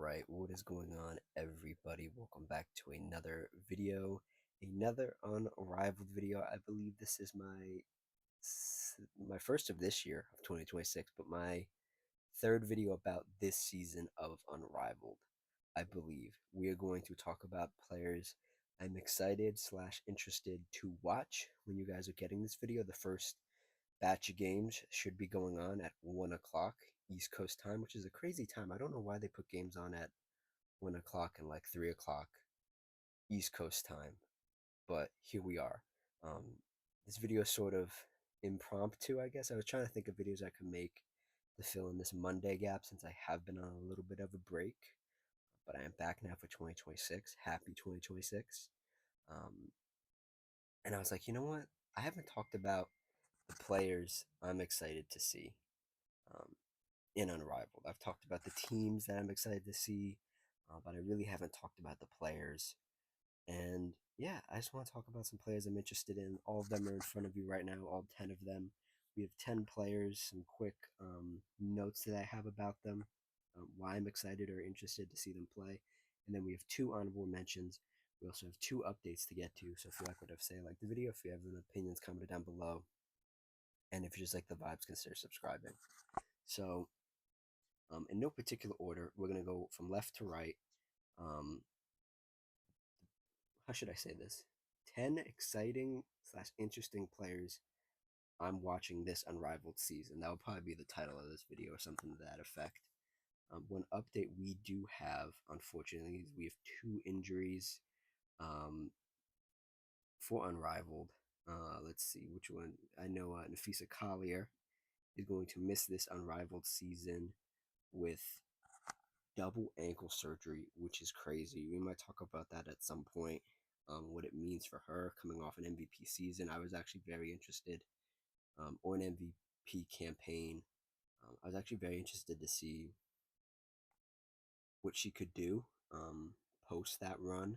Alright, what is going on, everybody? Welcome back to another video, another Unrivaled video. I believe this is my first of this year of 2026, but my third video about this season of Unrivaled. I believe we are going to talk about players I'm excited slash interested to watch when you guys are getting this video. The first batch of games should be going on at 1 o'clock East Coast time, which is a crazy time. I don't know why they put games on at 1 o'clock and like 3 o'clock East Coast time, but here we are. Um, this video is sort of impromptu, I guess. I was trying to think of videos I could make to fill in this Monday gap since I have been on a little bit of a break, but I am back now for 2026. Happy 2026. Um, and I was like, you know what? I haven't talked about the players I'm excited to see. Um, in Unrivaled. I've talked about the teams that I'm excited to see, but I really haven't talked about the players. And yeah, I just want to talk about some players I'm interested in. All of them are in front of you right now, all 10 of them. We have 10 players, some quick notes that I have about them, why I'm excited or interested to see them play. And then we have two honorable mentions. We also have two updates to get to. So if you like what I've said, like the video. If you have any opinions, comment it down below. And if you just like the vibes, consider subscribing. So in no particular order, we're going to go from left to right. How should I say this? 10 exciting slash interesting players I'm watching this Unrivaled season. That will probably be the title of this video or something to that effect. One update we do have, unfortunately, is we have two injuries for Unrivaled. Let's see which one. I know Nafisa Collier is going to miss this Unrivaled season with double ankle surgery, which is crazy. We might talk about that at some point. What it means for her coming off an MVP season. I was actually very interested, or an MVP campaign. I was actually very interested to see what she could do post that run,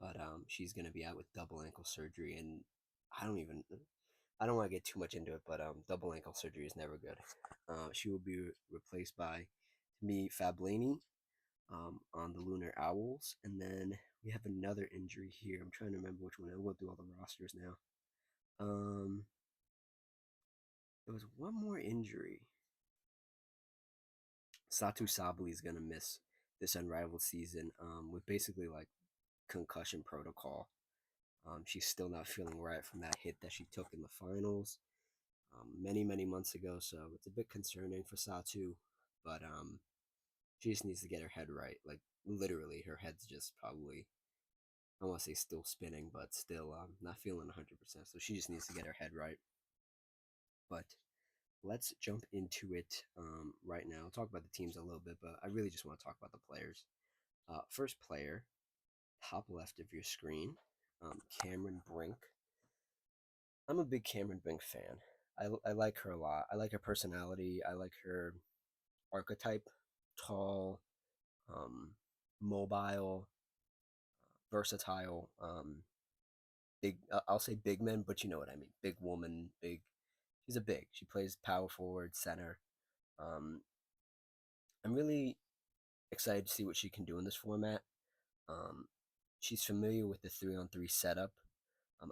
but she's going to be out with double ankle surgery, and I don't want to get too much into it, but double ankle surgery is never good. She will be replaced by me Fablani, on the Lunar Owls. And then we have another injury here. I'm trying to remember which one. I will do all the rosters now. There was one more injury. Satu Sabali is going to miss this Unrivaled season with basically like concussion protocol. She's still not feeling right from that hit that she took in the finals many months ago. So it's a bit concerning for Satu, but she just needs to get her head right. Like literally, her head's just probably, I want to say still spinning, but still not feeling 100%. So she just needs to get her head right. But let's jump into it right now. I'll talk about the teams a little bit, but I really just want to talk about the players. First player, top left of your screen, Cameron Brink. I'm a big Cameron Brink fan. I like her a lot. I like her personality. I like her archetype, tall, mobile, versatile. Big. I'll say big men, but you know what I mean. Big woman. Big. She's a big. She plays power forward, center. Um, I'm really excited to see what she can do in this format. Um, she's familiar with the 3-on-3 setup.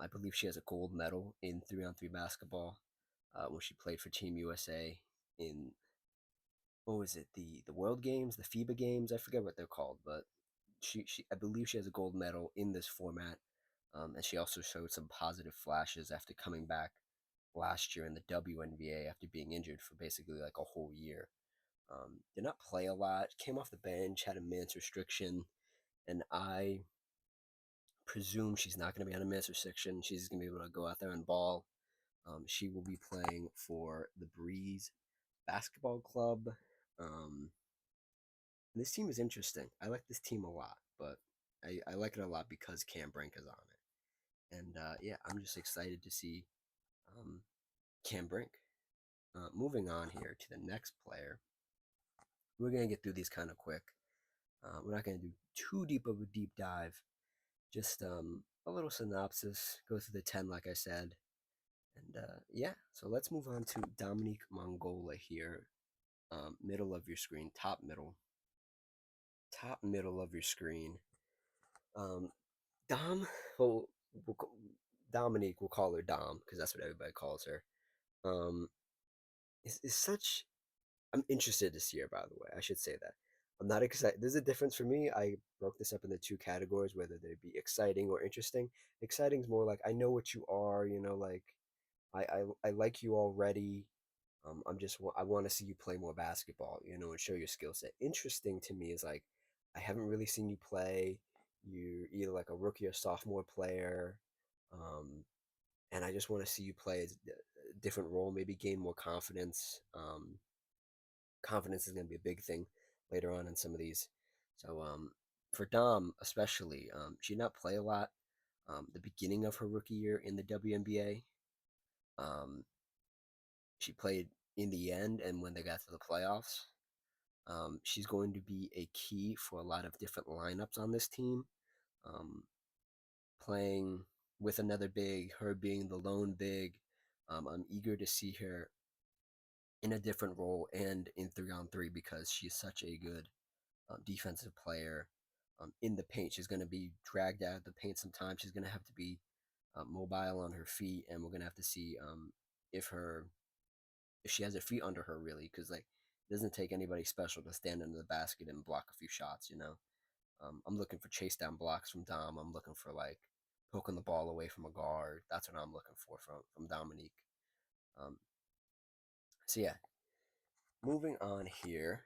I believe she has a gold medal in 3-on-3 basketball when she played for Team USA in, what was it, the World Games, the FIBA Games. I forget what they're called, but she I believe she has a gold medal in this format, and she also showed some positive flashes after coming back last year in the WNBA after being injured for basically like a whole year. Did not play a lot, came off the bench, had a minutes restriction, and I presume she's not going to be on a minutes restriction. She's going to be able to go out there and ball. She will be playing for the Breeze Basketball Club. This team is interesting. I like this team a lot, but I like it a lot because Cam Brink is on it. And yeah, I'm just excited to see Cam Brink. Moving on here to the next player. We're going to get through these kind of quick. We're not going to do too deep of a deep dive. Just a little synopsis. Go through the 10, like I said. And yeah, so let's move on to Dominique Mongola here. Middle of your screen, top middle. top middle of your screen. Um, Dom, well, we'll, Dominique, we'll call her Dom because that's what everybody calls her. Um, is such. I'm interested to see her. By the way, I should say that. I'm not excited. There's a difference for me. I broke this up into two categories, whether they be exciting or interesting. Exciting is more like I know what you are. Like I like you already. I want to see you play more basketball, and show your skill set. Interesting to me is like I haven't really seen you play. You're either like a rookie or sophomore player, um, and I just want to see you play a different role, maybe gain more confidence. Confidence is going to be a big thing later on in some of these. So for Dom especially, she did not play a lot. The beginning of her rookie year in the WNBA, um, she played in the end, and when they got to the playoffs, she's going to be a key for a lot of different lineups on this team. Um, Playing with another big, her being the lone big. I'm eager to see her in a different role and in 3-on-3 because she's such a good defensive player. In the paint, she's going to be dragged out of the paint sometimes. She's going to have to be mobile on her feet, and we're going to have to see if her if she has her feet under her really, because like it doesn't take anybody special to stand under the basket and block a few shots. I'm looking for chase down blocks from Dom. I'm looking for like poking the ball away from a guard. That's what I'm looking for from Dominique. Um, so yeah, moving on here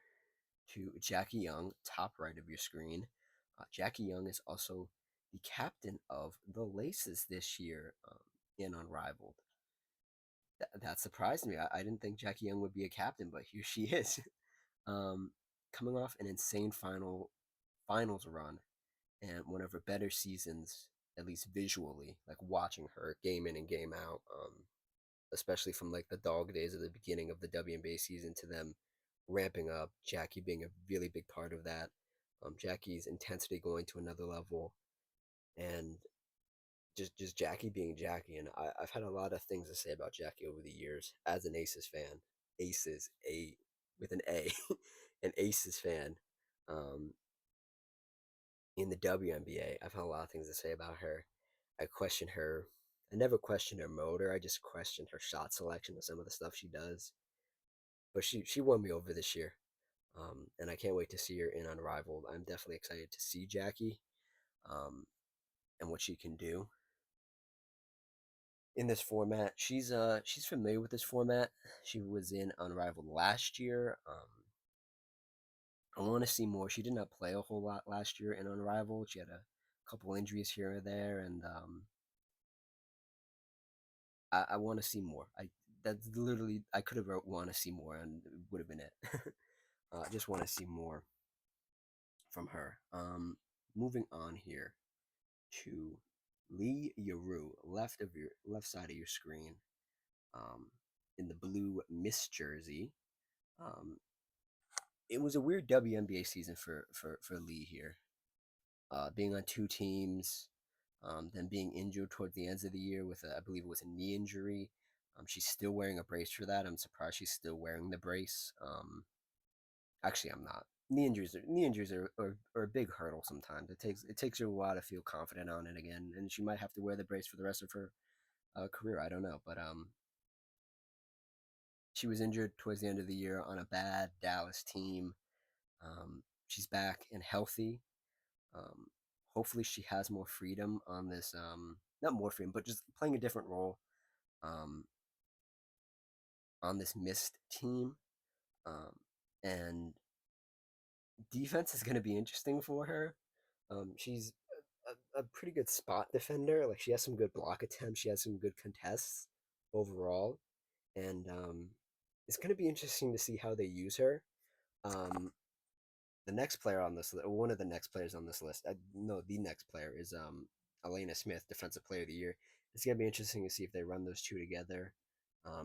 to Jackie Young, top right of your screen. Jackie Young is also the captain of the Laces this year in Unrivaled. That surprised me. I didn't think Jackie Young would be a captain, but here she is. um, Coming off an insane finals run and one of her better seasons, at least visually, like watching her game in and game out, especially from like the dog days of the beginning of the WNBA season to them ramping up, Jackie being a really big part of that. Jackie's intensity going to another level, and just Jackie being Jackie. And I've had a lot of things to say about Jackie over the years as an Aces fan. Aces, A with an A, an Aces fan. Um, in the WNBA, I've had a lot of things to say about her. I question her. I never question her motor. I just question her shot selection and some of the stuff she does. But she won me over this year, and I can't wait to see her in Unrivaled. I'm definitely excited to see Jackie, um, and what she can do in this format. She's familiar with this format. She was in Unrivaled last year. I want to see more. She did not play a whole lot last year in Unrivaled. She had a couple injuries here and there, and I want to see more. That's literally I could have wrote "want to see more" and it would have been it. I just want to see more from her. Moving on here to Lee Yaru, left side of your screen, um, in the blue Miss jersey. Um, it was a weird WNBA season for Lee here, being on two teams, then being injured towards the ends of the year with I believe it was a knee injury. She's still wearing a brace for that. I'm surprised she's still wearing the brace. Actually, I'm not. Knee injuries are a big hurdle sometimes. It takes you a while to feel confident on it again, and she might have to wear the brace for the rest of her career. I don't know, but she was injured towards the end of the year on a bad Dallas team. She's back and healthy. Um, Hopefully, she has more freedom on this. Not more freedom, but just playing a different role um, on this missed team. And defense is going to be interesting for her. She's a pretty good spot defender. Like she has some good block attempts. She has some good contests overall, and it's going to be interesting to see how they use her. Um, the next player on this list, one of the next players on this list, no, the next player is Elena Smith, Defensive Player of the Year. It's gonna be interesting to see if they run those two together.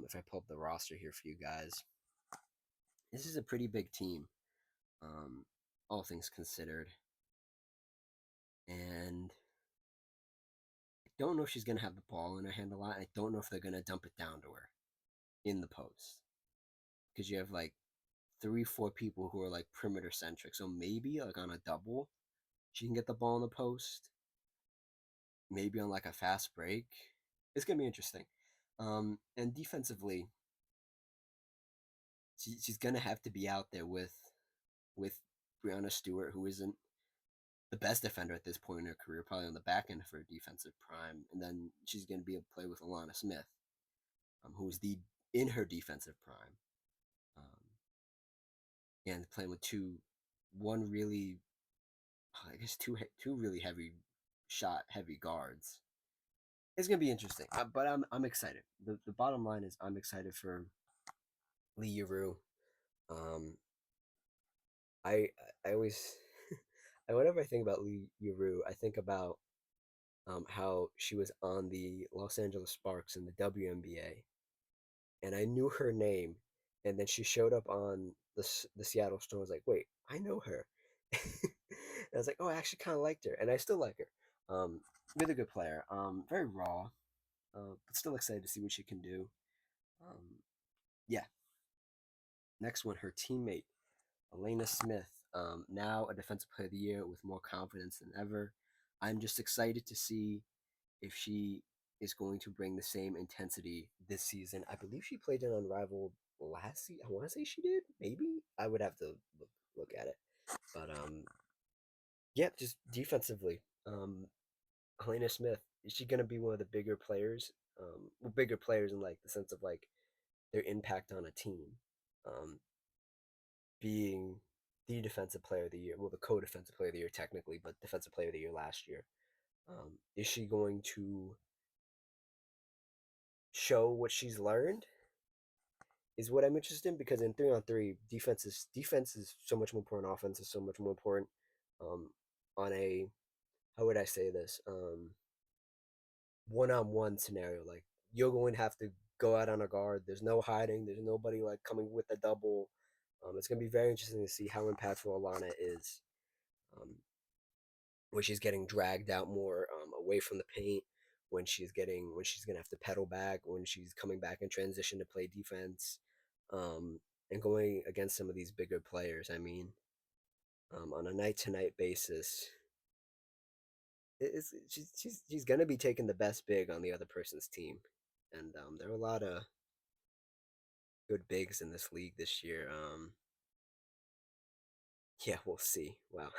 If I pull up the roster here for you guys, this is a pretty big team, um, all things considered, and I don't know if she's gonna have the ball in her hand a lot. I don't know if they're gonna dump it down to her in the post because you have like three, four people who are like perimeter centric. So maybe like on a double, she can get the ball in the post. Maybe on like a fast break. It's gonna be interesting. And defensively, she's gonna have to be out there with Brianna Stewart, who isn't the best defender at this point in her career, probably on the back end of her defensive prime. And then she's gonna be able to play with Alana Smith, who is the in her defensive prime, um, and playing with one really, I guess two really heavy guards. It's gonna be interesting, but I'm excited. The bottom line is I'm excited for Lee Yuru. Um, I I always whenever I think about Lee Yuru, I think about how she was on the Los Angeles Sparks in the WNBA, and I knew her name, and then she showed up on the Seattle Storm. I was like, wait, I know her. And I was like, oh, I actually kind of liked her, and I still like her. Really good player. Very raw, but still excited to see what she can do. Um, yeah. Next one, her teammate Elena Smith, now a Defensive Player of the Year with more confidence than ever. I'm just excited to see if she is going to bring the same intensity this season. I believe she played in Unrivaled last season. I want to say she did. Maybe I would have to look at it. But yeah, just defensively, Helena Smith, is she going to be one of the bigger players? Well, bigger players in like the sense of like their impact on a team. Um, being the defensive player of the year, well, the co-defensive player of the year technically, but defensive player of the year last year. Is she going to show what she's learned? Is what I'm interested in, because in 3-on-3, defense is so much more important. Offense is so much more important. Um, on a, how would I say this? One-on-one scenario, like you're going to have to go out on a guard. There's no hiding. There's nobody like coming with a double. It's going to be very interesting to see how impactful Alana is. Um, when she's getting dragged out more, away from the paint, when she's gonna have to pedal back, when she's coming back in transition to play defense, um, and going against some of these bigger players. I mean, on a night to night basis, she's gonna be taking the best big on the other person's team, and there are a lot of good bigs in this league this year. Yeah, we'll see. Wow.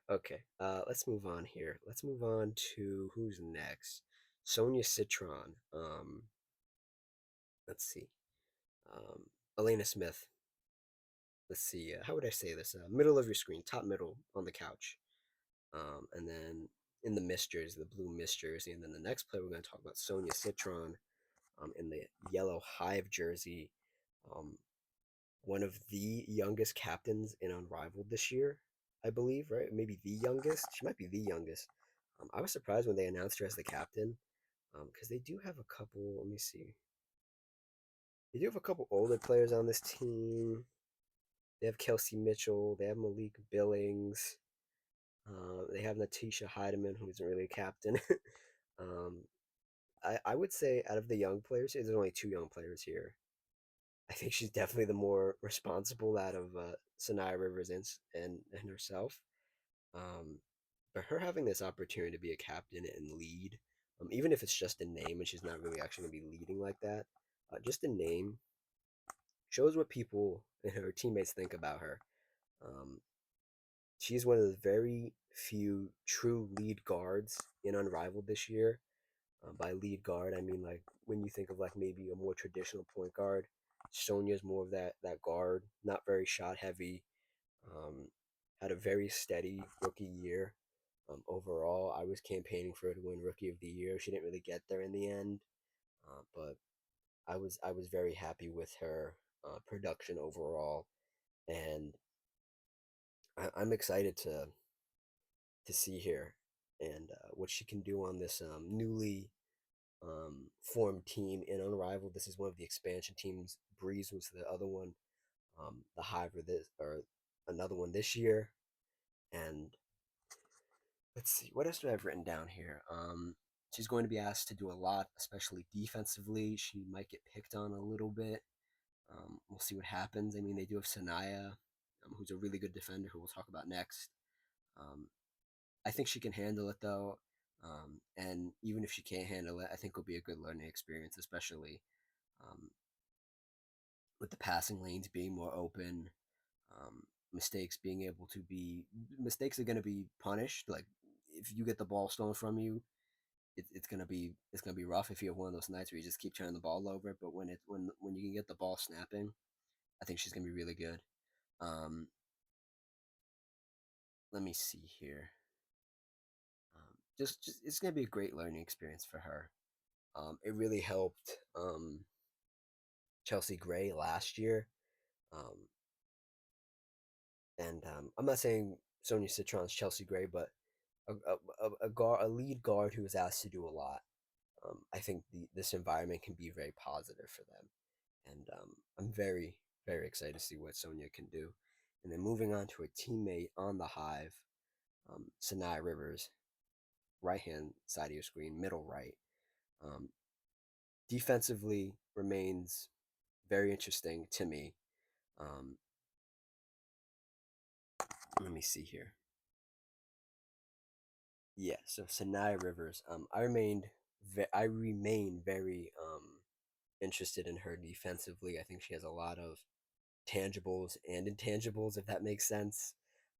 Okay. Let's move on here. Let's move on to who's next. Sonia Citron. Let's see. Um, Elena Smith. Let's see. How would I say this? Middle of your screen, top middle on the couch. And then in the mist jersey, the blue mist jersey. And then the next player we're going to talk about, Sonia Citron, in the yellow hive jersey. Um, one of the youngest captains in Unrivaled this year, I believe, right? Maybe the youngest. She might be the youngest. I was surprised when they announced her as the captain, because they do have a couple. Let me see. They do have a couple older players on this team. They have Kelsey Mitchell. They have Malik Billings. They have Natisha Heidemann, who isn't really a captain. um, I would say out of the young players, there's only two young players here. I think she's definitely the more responsible out of Sanaya Rivers and herself. Um, but her having this opportunity to be a captain and lead, even if it's just a name and she's not really actually going to be leading like that, just a name shows what people and her teammates think about her. Um, she's one of the very few true lead guards in Unrivaled this year. By lead guard, I mean like when you think of like maybe a more traditional point guard, Sonia's more of that guard, not very shot heavy. Um, had a very steady rookie year. Overall, I was campaigning for her to win Rookie of the Year. She didn't really get there in the end, but I was very happy with her production overall, and I'm excited to see here and what she can do on this newly formed team in Unrivaled. This is one of the expansion teams. Breeze was the other one. The Hive or another one this year, and let's see, what else do I have written down here? She's going to be asked to do a lot, especially defensively. She might get picked on a little bit. We'll see what happens. I mean, they do have Sanaya, who's a really good defender, who we'll talk about next. Um, I think she can handle it though, and even if she can't handle it, I think it'll be a good learning experience, especially um, with the passing lanes being more open. Um, mistakes being able to be mistakes are going to be punished. Like if you get the ball stolen from you, it's gonna be rough if you have one of those nights where you just keep turning the ball over. But when you can get the ball snapping, I think she's gonna be really good. Um, Let me see here. Just it's gonna be a great learning experience for her. It really helped Chelsea Gray last year, um, and I'm not saying Sonia Citron's Chelsea Gray, but a lead guard who is asked to do a lot. I think this environment can be very positive for them, and I'm very excited to see what Sonia can do. And then moving on to a teammate on the Hive, Sanai Rivers, right hand side of your screen, middle right. Um, Defensively remains very interesting to me. Um, Let me see here. Yeah, so Sanai Rivers. I remain very interested in her defensively. I think she has a lot of tangibles and intangibles, if that makes sense.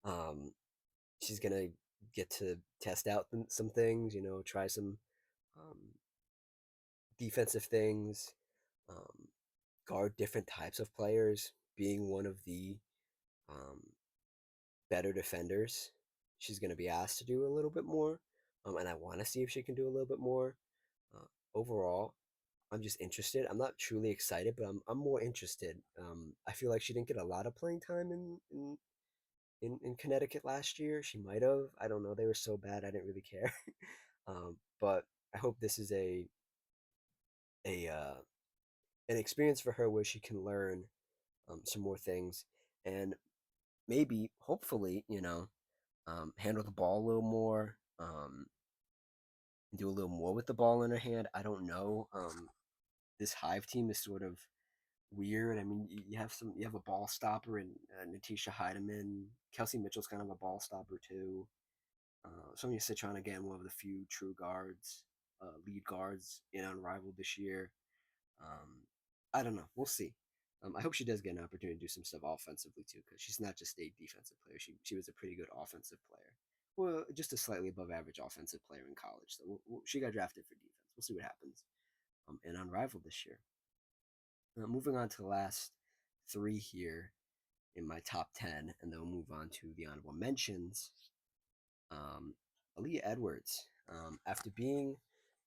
Um, she's gonna get to test out some things, try some um, defensive things, um, guard different types of players. Being one of the um, better defenders, she's gonna be asked to do a little bit more, and I want to see if she can do a little bit more. Overall, I'm just interested. I'm not truly excited, but I'm more interested. I feel like she didn't get a lot of playing time in Connecticut last year. She might have. I don't know. They were so bad. I didn't really care. But I hope this is a an experience for her where she can learn some more things and maybe, hopefully, handle the ball a little more, do a little more with the ball in her hand. I don't know. This Hive team is sort of weird. I mean, you have a ball stopper and Natisha Heidemann. Kelsey Mitchell's kind of a ball stopper too. Sonia Citron again, one of the few true guards, lead guards in Unrivaled this year. Um, I don't know. We'll see. I hope she does get an opportunity to do some stuff offensively too, because she's not just a defensive player. She was a pretty good offensive player. Well, just a slightly above average offensive player in college. So she got drafted for defense. We'll see what happens. In Unrivaled this year. Moving on to the last three here in my top 10, and then we'll move on to the honorable mentions. Um, Aaliyah Edwards, after being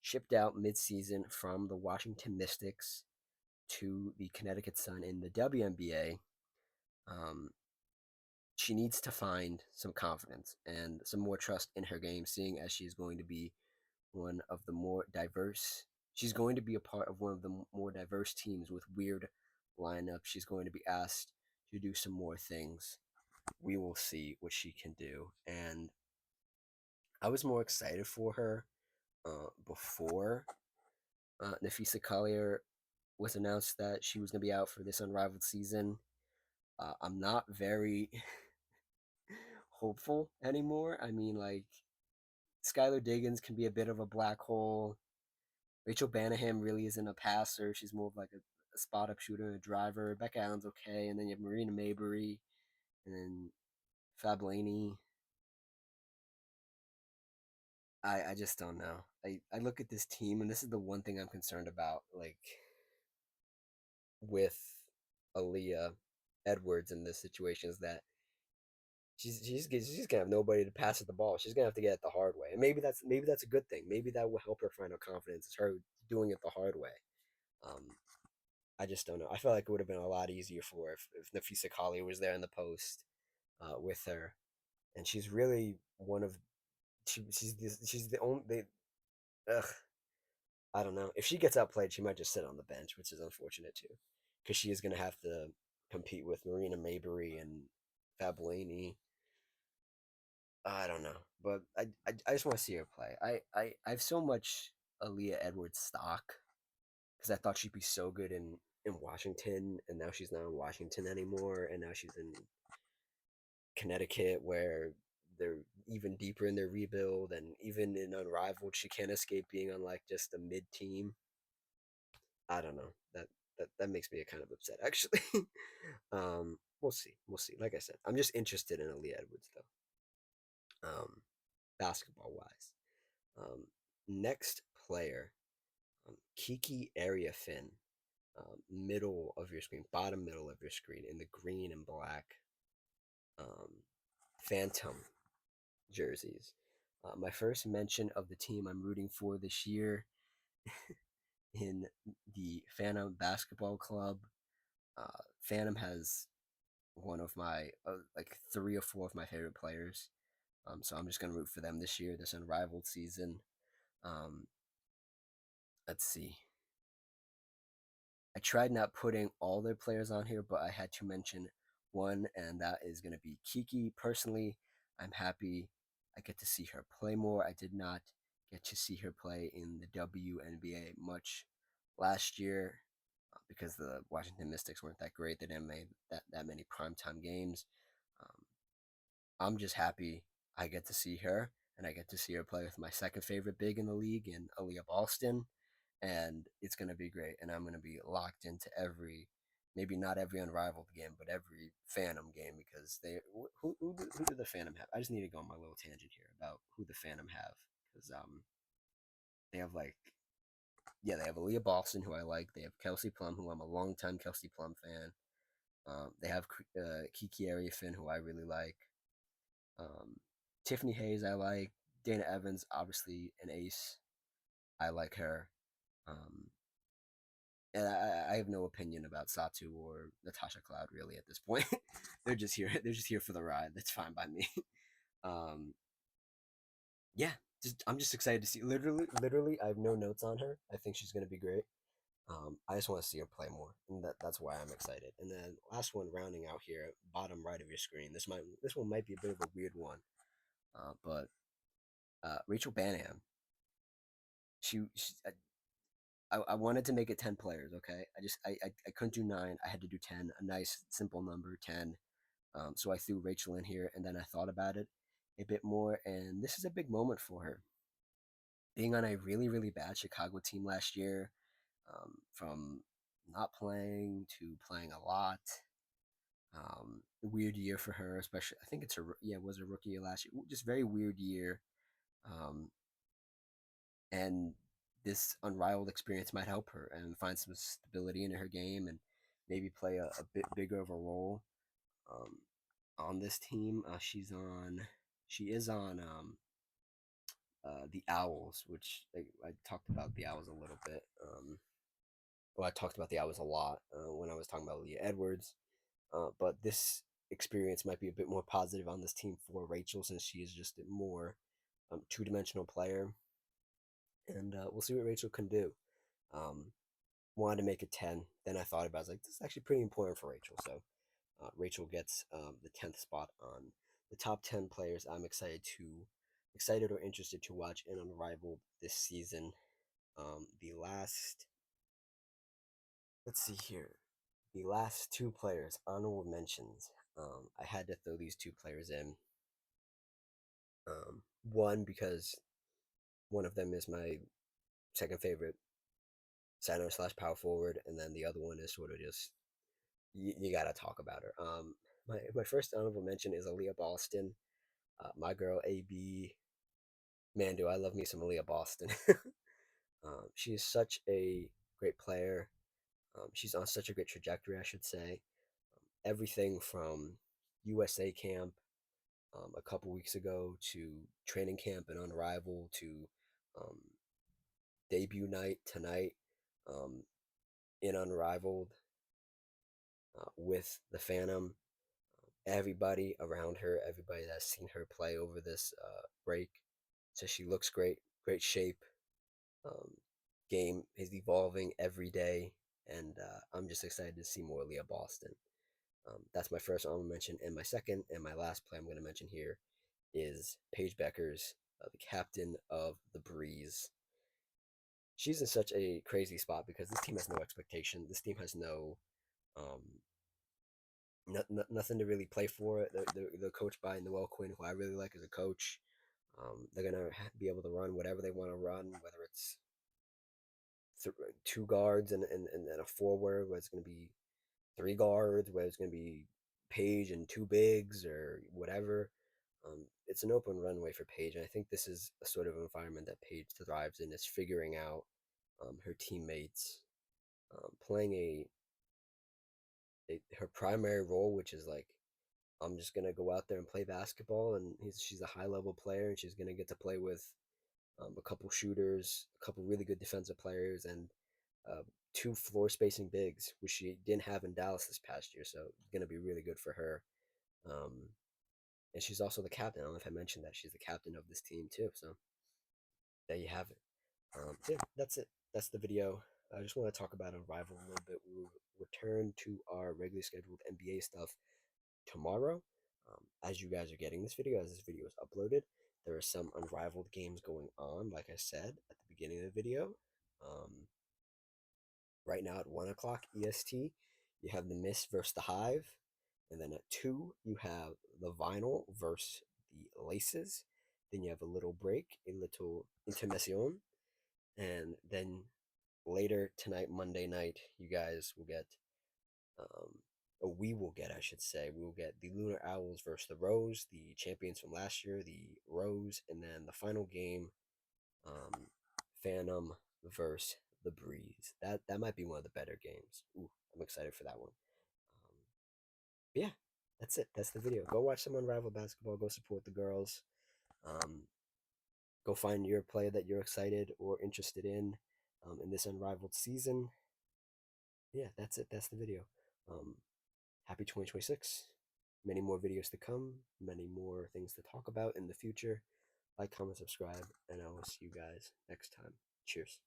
shipped out midseason from the Washington Mystics to the Connecticut Sun in the WNBA, um, she needs to find some confidence and some more trust in her game, seeing as she's going to be one of the more diverse. She's going to be a part of one of the more diverse teams with weird lineups. She's going to be asked to do some more things. We will see what she can do. And I was more excited for her before Nafisa Collier was announced that she was going to be out for this Unrivaled season. I'm not very hopeful anymore. I mean, like, Skylar Diggins can be a bit of a black hole. Rachel Banaham really isn't a passer. She's more of like a spot up shooter and a driver. Becca Allen's okay. And then you have Marina Maybury and then Fab Laney. I just don't know. I look at this team, and this is the one thing I'm concerned about. Like, with Aaliyah Edwards in this situation is that she's gonna have nobody to pass her the ball. She's gonna have to get it the hard way, and maybe that's a good thing. Maybe that will help her find her confidence. It's her doing it the hard way. Um, I just don't know. I feel like it would have been a lot easier for her if Nafisa Collier was there in the post with her, and she's really one of she's the only ugh, I don't know. If she gets outplayed, she might just sit on the bench, which is unfortunate too, because she is going to have to compete with Marina Maybury and Fab Laney. I don't know, but I just want to see her play. I have so much Aaliyah Edwards stock because I thought she'd be so good in in Washington, and now she's not in Washington anymore, and now she's in Connecticut, where they're even deeper in their rebuild, and even in Unrivaled, she can't escape being on like just a mid team. I don't know. That makes me kind of upset actually. We'll see. We'll see. Like I said, I'm just interested in Aaliyah Edwards though. Basketball wise. Um, Next player, Kiki Area Finn, middle of your screen, bottom middle of your screen, in the green and black um, Phantom jerseys. My first mention of the team I'm rooting for this year in the Phantom Basketball Club. Phantom has one of my like three or four of my favorite players. So I'm just gonna root for them this year, this unrivaled season. Um, let's see. I tried not putting all their players on here, but I had to mention one, and that is going to be Kiki. Personally, I'm happy I get to see her play more. I did not get to see her play in the WNBA much last year because the Washington Mystics weren't that great. They didn't make that many primetime games. Um, I'm just happy I get to see her, and I get to see her play with my second favorite big in the league, in Aaliyah Boston, and it's going to be great. And I'm going to be locked into every, maybe not every unrivaled game, but every Phantom game, because they who do the Phantom have? I just need to go on my little tangent here about who the Phantom have, because they have like, yeah, they have Aaliyah Boston, who I like. They have Kelsey Plum, who I'm a longtime Kelsey Plum fan. They have Kiki Area Finn, who I really like. Um, Tiffany Hayes, I like. Dana Evans, obviously an ace. I like her. Um, and I have no opinion about Satu or Natasha Cloud really at this point. They're just here. They're just here for the ride. That's fine by me. Um, yeah, I'm just excited to see. Literally, I have no notes on her. I think she's gonna be great. I just want to see her play more, and that's why I'm excited. And then last one, rounding out here, bottom right of your screen. This one might be a bit of a weird one, but Rachel Banham. She I wanted to make it 10 players. Okay, I couldn't do nine. I had to do 10. A nice simple number, 10. So I threw Rachel in here, and then I thought about it a bit more, and this is a big moment for her. Being on a really bad Chicago team last year, from not playing to playing a lot. Weird year for her, especially. I think it's yeah, it was a rookie year last year. Just very weird year. Um, and this unrivaled experience might help her and find some stability in her game, and maybe play a bit bigger of a role um, on this team. She is on the Owls, which I talked about the Owls a little bit. Well, I talked about the Owls a lot when I was talking about Leah Edwards, but this experience might be a bit more positive on this team for Rachel, since she is just a more two-dimensional player, and we'll see what Rachel can do. Um, Wanted to make it 10. Then I thought about it. I was like, this is actually pretty important for Rachel. So Rachel gets the 10th spot on the top 10 players excited or interested to watch in Unrivaled this season. The last, let's see here, the last two players, honorable mentions. I had to throw these two players in. One, because one of them is my second favorite center slash power forward, and then the other one is sort of just you gotta talk about her. My first honorable mention is Aaliyah Boston, my girl AB. Man, do I love me some Aaliyah Boston. She is such a great player. She's on such a great trajectory, I should say. Everything from USA camp a couple weeks ago to training camp and Unrivaled to um, debut night tonight um, in Unrivaled with the Phantom. Everybody around her, everybody that's seen her play over this break, says she looks great, great shape. Um, Game is evolving every day, and I'm just excited to see more Leah Boston. That's my first honorable mention, and my second and my last play I'm going to mention here is Paige Beckers, the captain of the Breeze. she's in such a crazy spot because this team has no expectation. This team has um, nothing to really play for. They're coached by Noel Quinn, who I really like as a coach. They're gonna be able to run whatever they want to run, whether it's th- two guards and a forward, where it's gonna be three guards, where it's gonna be Paige and two bigs or whatever. It's an open runway for Paige, and I think this is a sort of environment that Paige thrives in. Is figuring out her teammates, playing her primary role, which is like I'm just gonna go out there and play basketball, and she's a high level player, and she's gonna get to play with a couple shooters, a couple really good defensive players, and uh, two floor spacing bigs, which she didn't have in Dallas this past year. So it's gonna be really good for her. Um, and she's also the captain. I don't know if I mentioned that she's the captain of this team too. So there you have it. Yeah, that's it. That's the video. I just want to talk about Unrivaled a little bit. We'll return to our regularly scheduled NBA stuff tomorrow. As you guys are getting this video, as this video is uploaded, there are some Unrivaled games going on, like I said at the beginning of the video. Um, right now at 1 o'clock EST, you have the Mist versus the Hive. And then at 2, you have the Vinyl versus the Laces. Then you have a little break, a little intermission. And then later tonight, Monday night, you guys will get or we will get, I should say, we will get the Lunar Owls versus the Rose, the champions from last year, the Rose, and then the final game, um, Phantom versus the Breeze. That might be one of the better games. Ooh, I'm excited for that one. Yeah, that's it. That's the video. Go watch some Unrivaled basketball. Go support the girls. Um, go find your player that you're excited or interested in this Unrivaled season. Yeah, that's it. That's the video. Um, Happy 2026. Many more videos to come, many more things to talk about in the future. Like, comment, subscribe, and I will see you guys next time. Cheers.